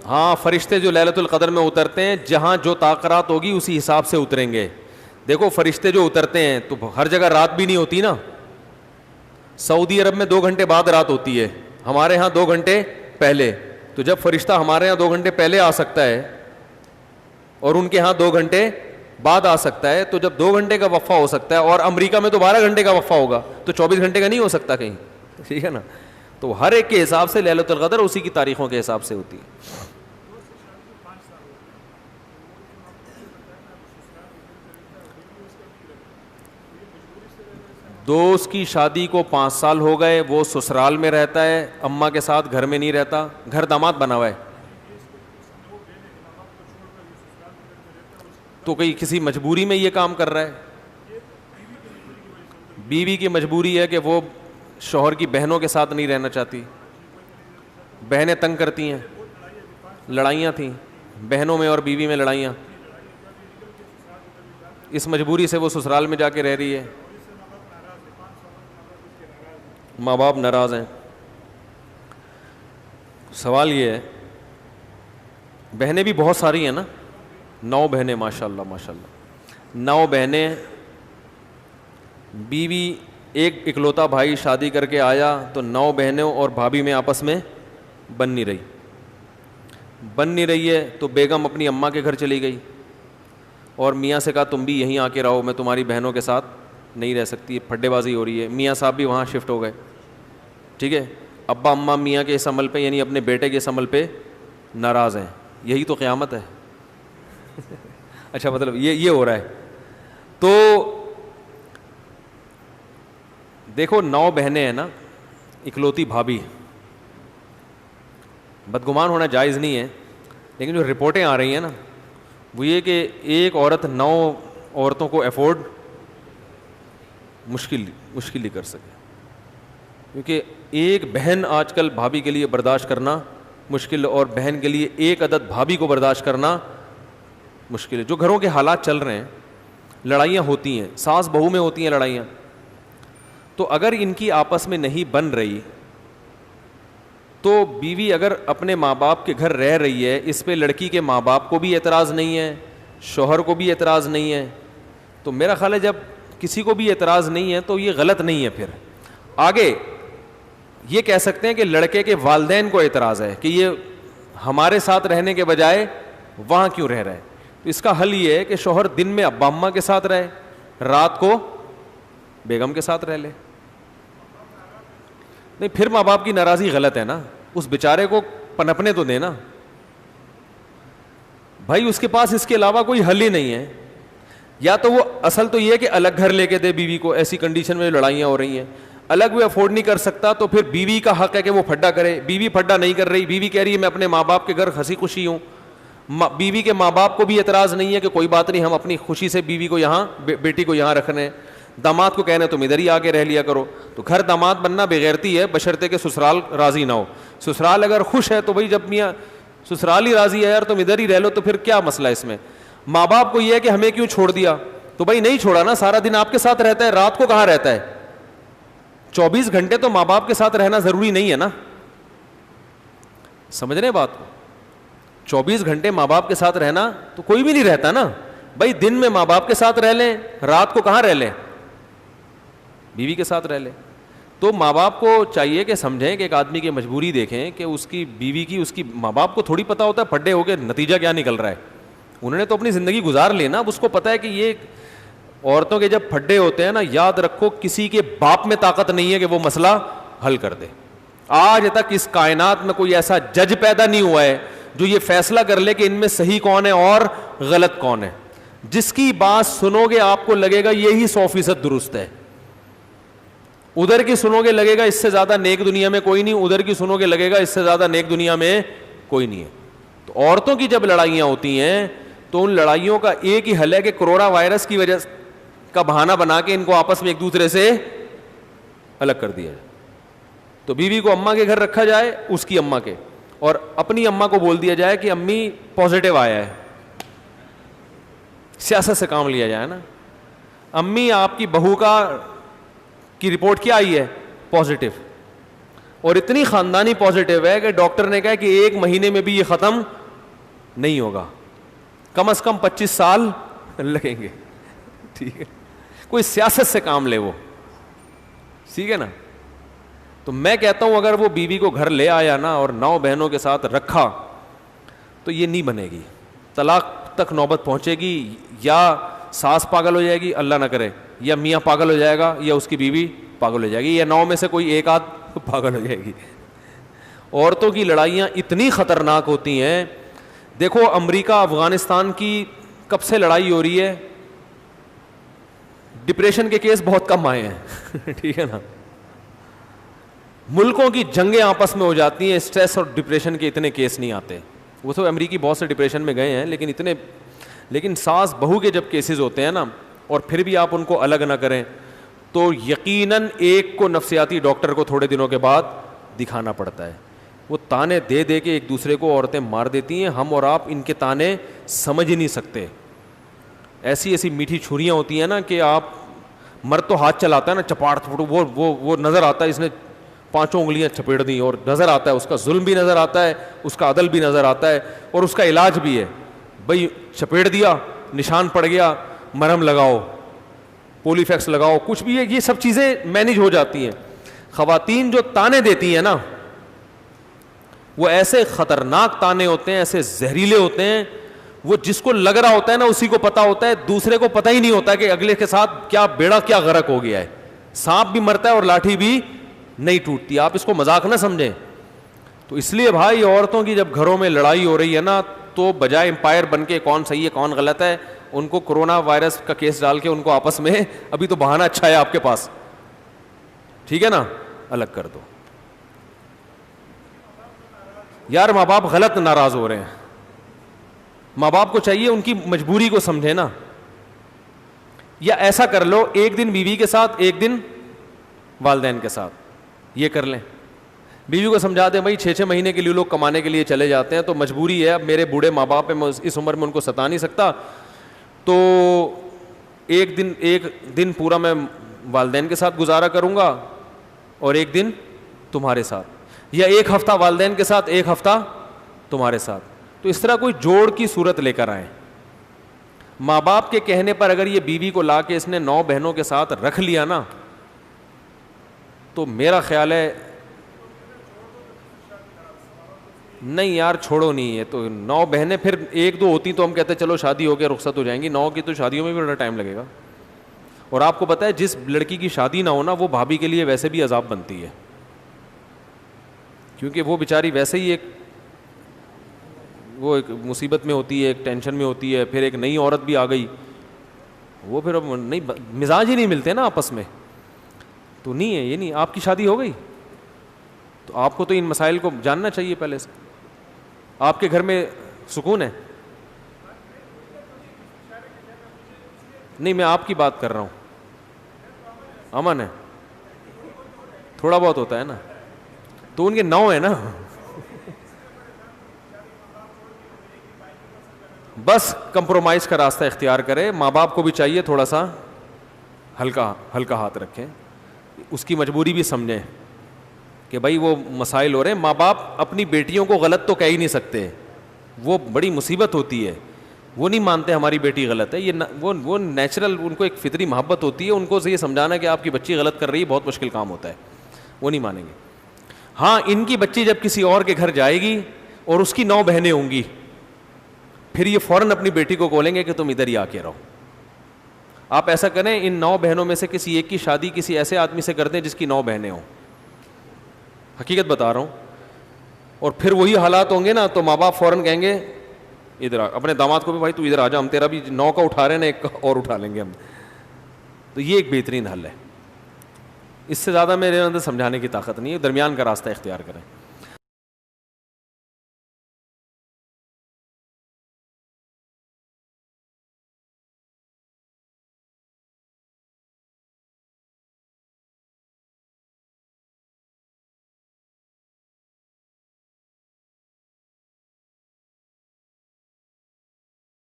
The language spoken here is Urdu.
ہاں فرشتے جو لیلۃ القدر میں اترتے ہیں جہاں جو طاقت ہوگی اسی حساب سے اتریں گے. دیکھو فرشتے جو اترتے ہیں تو ہر جگہ رات بھی نہیں ہوتی نا. سعودی عرب میں 2 گھنٹے بعد رات ہوتی ہے, ہمارے ہاں 2 گھنٹے پہلے. تو جب فرشتہ ہمارے یہاں 2 گھنٹے پہلے آ سکتا ہے اور ان کے ہاں 2 گھنٹے بعد آ سکتا ہے, تو جب 2 گھنٹے کا وقفہ ہو سکتا ہے اور امریکہ میں تو 12 گھنٹے کا وقفہ ہوگا, تو 24 گھنٹے کا نہیں ہو سکتا کہیں, ٹھیک ہے نا. تو ہر ایک کے حساب سے لیلۃ القدر اسی کی تاریخوں کے حساب سے ہوتی ہے. دوست کی شادی کو 5 سال ہو گئے, وہ سسرال میں رہتا ہے, اماں کے ساتھ گھر میں نہیں رہتا, گھر داماد بنا ہوا ہے, تو کہیں کسی مجبوری میں یہ کام کر رہا ہے. بیوی کی مجبوری ہے کہ وہ شوہر کی بہنوں کے ساتھ نہیں رہنا چاہتی, بہنیں تنگ کرتی ہیں, لڑائیاں تھیں بہنوں میں اور بیوی میں لڑائیاں, اس مجبوری سے وہ سسرال میں جا کے رہ رہی ہے, ماں باپ ناراض ہیں. سوال یہ ہے, بہنیں بھی بہت ساری ہیں نا, 9 بہنیں ماشاء اللہ ماشاء اللہ, 9 بہنیں, بیوی ایک اکلوتا بھائی شادی کر کے آیا تو 9 بہنوں اور بھابھی میں آپس میں بن نہیں رہی ہے, تو بیگم اپنی اماں کے گھر چلی گئی اور میاں سے کہا تم بھی یہیں آ کے رہو, میں تمہاری بہنوں کے ساتھ نہیں رہ سکتی, پھڈے بازی ہو رہی ہے. میاں صاحب بھی وہاں شفٹ ہو گئے, ٹھیک ہے. ابا اماں میاں کے اس عمل پہ یعنی اپنے بیٹے کے اس عمل پہ ناراض ہیں. یہی تو قیامت ہے. اچھا مطلب یہ ہو رہا ہے. تو دیکھو 9 بہنیں ہیں نا, اکلوتی بھابھی, بدگمان ہونا جائز نہیں ہے, لیکن جو رپورٹیں آ رہی ہیں نا وہ یہ کہ ایک عورت 9 عورتوں کو افورڈ مشکل ہی کر سکے, کیونکہ ایک بہن آج کل بھابھی کے لیے برداشت کرنا مشکل, اور بہن کے لیے ایک عدد بھابھی کو برداشت کرنا مشکل ہے. جو گھروں کے حالات چل رہے ہیں, لڑائیاں ہوتی ہیں, ساس بہو میں ہوتی ہیں لڑائیاں, تو اگر ان کی آپس میں نہیں بن رہی تو بیوی اگر اپنے ماں باپ کے گھر رہ رہی ہے, اس پہ لڑکی کے ماں باپ کو بھی اعتراض نہیں ہے, شوہر کو بھی اعتراض نہیں ہے, تو میرا خیال ہے جب کسی کو بھی اعتراض نہیں ہے تو یہ غلط نہیں ہے. پھر آگے یہ کہہ سکتے ہیں کہ لڑکے کے والدین کو اعتراض ہے کہ یہ ہمارے ساتھ رہنے کے بجائے وہاں کیوں رہ رہا ہے. تو اس کا حل یہ ہے کہ شوہر دن میں ابا اماں کے ساتھ رہے, رات کو بیگم کے ساتھ رہ لے. نہیں پھر ماں باپ کی ناراضی غلط ہے نا, اس بیچارے کو پنپنے تو دینا بھائی, اس کے پاس اس کے علاوہ کوئی حل ہی نہیں ہے. یا تو وہ اصل تو یہ ہے کہ الگ گھر لے کے دے بیوی کو, ایسی کنڈیشن میں لڑائیاں ہو رہی ہیں, الگ وہ افورڈ نہیں کر سکتا تو پھر بیوی کا حق ہے کہ وہ پھڈا کرے. بیوی پھڈا نہیں کر رہی, بیوی کہہ رہی ہے میں اپنے ماں باپ کے گھر ہنسی خوشی ہوں, بیوی کے ماں باپ کو بھی اعتراض نہیں ہے کہ کوئی بات نہیں, ہم اپنی خوشی سے بیوی کو یہاں بیٹی کو یہاں رکھنے ہیں. داماد کو کہنے تم ادھر ہی آ کے رہ لیا کرو. تو گھر داماد بننا بغیرتی ہے بشرطے کہ سسرال راضی نہ ہو. سسرال اگر خوش ہے تو بھائی جب میاں سسرال ہی راضی ہے یار تم ادھر ہی رہ لو, تو پھر کیا مسئلہ اس میں. ماں باپ کو یہ ہے کہ ہمیں کیوں چھوڑ دیا, تو بھائی نہیں چھوڑا نا, سارا دن آپ کے ساتھ رہتا ہے, رات کو کہاں رہتا ہے. 24 گھنٹے تو ماں باپ کے ساتھ رہنا ضروری نہیں ہے نا, سمجھ رہے بات کو. 24 گھنٹے ماں باپ کے ساتھ رہنا تو کوئی بھی نہیں رہتا نا بھائی. دن میں ماں باپ کے ساتھ رہ لیں, رات کو کہاں رہ لیں, بیوی کے ساتھ رہ لیں. تو ماں باپ کو چاہیے کہ سمجھیں کہ ایک آدمی کی مجبوری دیکھیں کہ اس کی بیوی کی, اس کی ماں باپ کو تھوڑی پتہ ہوتا ہے پھڈے ہو کے نتیجہ کیا نکل رہا ہے. انہوں نے تو اپنی زندگی گزار لی نا, اب اس کو پتہ ہے کہ یہ عورتوں کے جب پھڈے ہوتے ہیں نا, یاد رکھو کسی کے باپ میں طاقت نہیں ہے کہ وہ مسئلہ حل کر دے. آج تک اس کائنات میں کوئی ایسا جج پیدا نہیں ہوا ہے جو یہ فیصلہ کر لے کہ ان میں صحیح کون ہے اور غلط کون ہے. جس کی بات سنو گے آپ کو لگے گا یہی 100% درست ہے, ادھر کی سنو گے لگے گا اس سے زیادہ نیک دنیا میں کوئی نہیں, ادھر کی سنو گے لگے گا اس سے زیادہ نیک دنیا میں کوئی نہیں ہے. تو عورتوں کی جب لڑائیاں ہوتی ہیں تو ان لڑائیوں کا ایک ہی حل ہے کہ کورونا وائرس کی وجہ کا بہانہ بنا کے ان کو آپس میں ایک دوسرے سے الگ کر دیا جائے. تو بیوی کو اماں کے گھر رکھا جائے, اس کی اماں کے, اور اپنی اماں کو بول دیا جائے کہ امی پازیٹیو آیا ہے, سیاست سے کام لیا جائے نا. امی آپ کی بہو کی رپورٹ کیا آئی ہے, پازیٹیو. اور اتنی خاندانی پازیٹیو ہے کہ ڈاکٹر نے کہا کہ 1 مہینے میں بھی یہ ختم نہیں ہوگا, کم از کم 25 سال لگیں گے. ٹھیک ہے, کوئی سیاست سے کام لے وہ, ٹھیک ہے نا. تو میں کہتا ہوں اگر وہ بیوی کو گھر لے آیا نا اور 9 بہنوں کے ساتھ رکھا تو یہ نہیں بنے گی, طلاق تک نوبت پہنچے گی, یا ساس پاگل ہو جائے گی اللہ نہ کرے, یا میاں پاگل ہو جائے گا, یا اس کی بیوی پاگل ہو جائے گی, یا 9 میں سے کوئی ایک آدھ پاگل ہو جائے گی. عورتوں کی لڑائیاں اتنی خطرناک ہوتی ہیں. دیکھو امریکہ افغانستان کی کب سے لڑائی ہو رہی ہے, ڈپریشن کے کیس بہت کم آئے ہیں. ٹھیک ہے نا, ملکوں کی جنگیں آپس میں ہو جاتی ہیں, اسٹریس اور ڈپریشن کے اتنے کیس نہیں آتے. وہ تو امریکی بہت سے ڈپریشن میں گئے ہیں لیکن ساس بہو کے جب کیسز ہوتے ہیں نا, اور پھر بھی آپ ان کو الگ نہ کریں, تو یقیناً ایک کو نفسیاتی ڈاکٹر کو تھوڑے دنوں کے بعد دکھانا پڑتا ہے. وہ تانے دے دے کے ایک دوسرے کو عورتیں مار دیتی ہیں, ہم اور آپ ان کے تانے سمجھ ہی نہیں سکتے. ایسی ایسی میٹھی چھریاں ہوتی ہیں نا کہ آپ مرد تو ہاتھ چلاتا ہے نا چپاڑ, وہ نظر آتا ہے اس نے 5 انگلیاں چپیڑ دی, اور نظر آتا ہے اس کا ظلم بھی نظر آتا ہے, اس کا عدل بھی نظر آتا ہے, اور اس کا علاج بھی ہے. بھائی چپیڑ دیا, نشان پڑ گیا, مرہم لگاؤ, پولی فیکس لگاؤ, کچھ بھی ہے, یہ سب چیزیں مینیج ہو جاتی ہیں. خواتین جو تانے دیتی ہیں نا, وہ ایسے خطرناک تانے ہوتے ہیں, ایسے زہریلے ہوتے ہیں, وہ جس کو لگ رہا ہوتا ہے نا اسی کو پتا ہوتا ہے, دوسرے کو پتہ ہی نہیں ہوتا کہ اگلے کے ساتھ کیا بیڑا کیا غرق ہو گیا ہے. سانپ بھی مرتا ہے اور لاٹھی بھی نہیں ٹوٹتی. آپ اس کو مذاق نہ سمجھیں. تو اس لیے بھائی عورتوں کی جب گھروں میں لڑائی ہو رہی ہے نا, تو بجائے امپائر بن کے کون صحیح ہے کون غلط ہے, ان کو کورونا وائرس کا کیس ڈال کے ان کو آپس میں, ابھی تو بہانہ اچھا ہے آپ کے پاس, ٹھیک ہے نا, الگ کر دو. یار ماں باپ غلط ناراض ہو رہے ہیں, ماں باپ کو چاہیے ان کی مجبوری کو سمجھے نا. یا ایسا کر لو, 1 دن بیوی کے ساتھ 1 دن والدین کے ساتھ, یہ کر لیں. بیوی کو سمجھا دیں بھائی 6 مہینے کے لیے لوگ کمانے کے لیے چلے جاتے ہیں, تو مجبوری ہے, اب میرے بوڑھے ماں باپ ہیں, میں اس عمر میں ان کو ستا نہیں سکتا, تو 1 دن پورا میں والدین کے ساتھ گزارا کروں گا اور 1 دن تمہارے ساتھ, یا 1 ہفتہ والدین کے ساتھ 1 ہفتہ تمہارے ساتھ. تو اس طرح کوئی جوڑ کی صورت لے کر آئیں. ماں باپ کے کہنے پر اگر یہ بیوی کو لا کے اس نے 9 بہنوں کے ساتھ رکھ لیا نا, تو میرا خیال ہے نہیں یار چھوڑو نہیں ہے. تو 9 بہنیں پھر 1-2 ہوتی تو ہم کہتے چلو شادی ہو کے رخصت ہو جائیں گی, 9 کی تو شادیوں میں بھی بڑا ٹائم لگے گا. اور آپ کو پتہ ہے جس لڑکی کی شادی نہ ہونا وہ بھابھی کے لیے ویسے بھی عذاب بنتی ہے, کیونکہ وہ بیچاری ویسے ہی ایک مصیبت میں ہوتی ہے, ایک ٹینشن میں ہوتی ہے, پھر ایک نئی عورت بھی آ گئی, وہ پھر نہیں مزاج ہی نہیں ملتے نا آپس میں. تو نہیں ہے, یہ نہیں. آپ کی شادی ہو گئی تو آپ کو تو ان مسائل کو جاننا چاہیے پہلے سے. آپ کے گھر میں سکون ہے؟ نہیں میں آپ کی بات کر رہا ہوں, امن ہے, تھوڑا بہت ہوتا ہے نا, تو ان کے 9 ہے نا. بس کمپرومائز کا راستہ اختیار کرے. ماں باپ کو بھی چاہیے تھوڑا سا ہلکا ہاتھ رکھیں, اس کی مجبوری بھی سمجھیں کہ بھائی وہ مسائل ہو رہے ہیں. ماں باپ اپنی بیٹیوں کو غلط تو کہہ ہی نہیں سکتے, وہ بڑی مصیبت ہوتی ہے. وہ نہیں مانتے ہماری بیٹی غلط ہے, یہ وہ نیچرل, ان کو ایک فطری محبت ہوتی ہے. ان کو یہ سمجھانا کہ آپ کی بچی غلط کر رہی ہے بہت مشکل کام ہوتا ہے, وہ نہیں مانیں گے. ہاں ان کی بچی جب کسی اور کے گھر جائے گی اور اس کی 9 بہنیں ہوں گی, پھر یہ فوراً اپنی بیٹی کو بولیں گے کہ تم ادھر ہی آ کے رہو. آپ ایسا کریں, ان 9 بہنوں میں سے کسی ایک کی شادی کسی ایسے آدمی سے کر دیں جس کی 9 بہنیں ہوں, حقیقت بتا رہا ہوں. اور پھر وہی حالات ہوں گے نا, تو ماں باپ فوراً کہیں گے ادھر اپنے داماد کو بھی بھائی تو ادھر آ جا, ہم تیرا بھی 9 کا اٹھا رہے ہیں نا, 1 اور اٹھا لیں گے ہم. تو یہ ایک بہترین حل ہے. اس سے زیادہ میرے اندر سمجھانے کی طاقت نہیں ہے, درمیان کا راستہ اختیار کریں.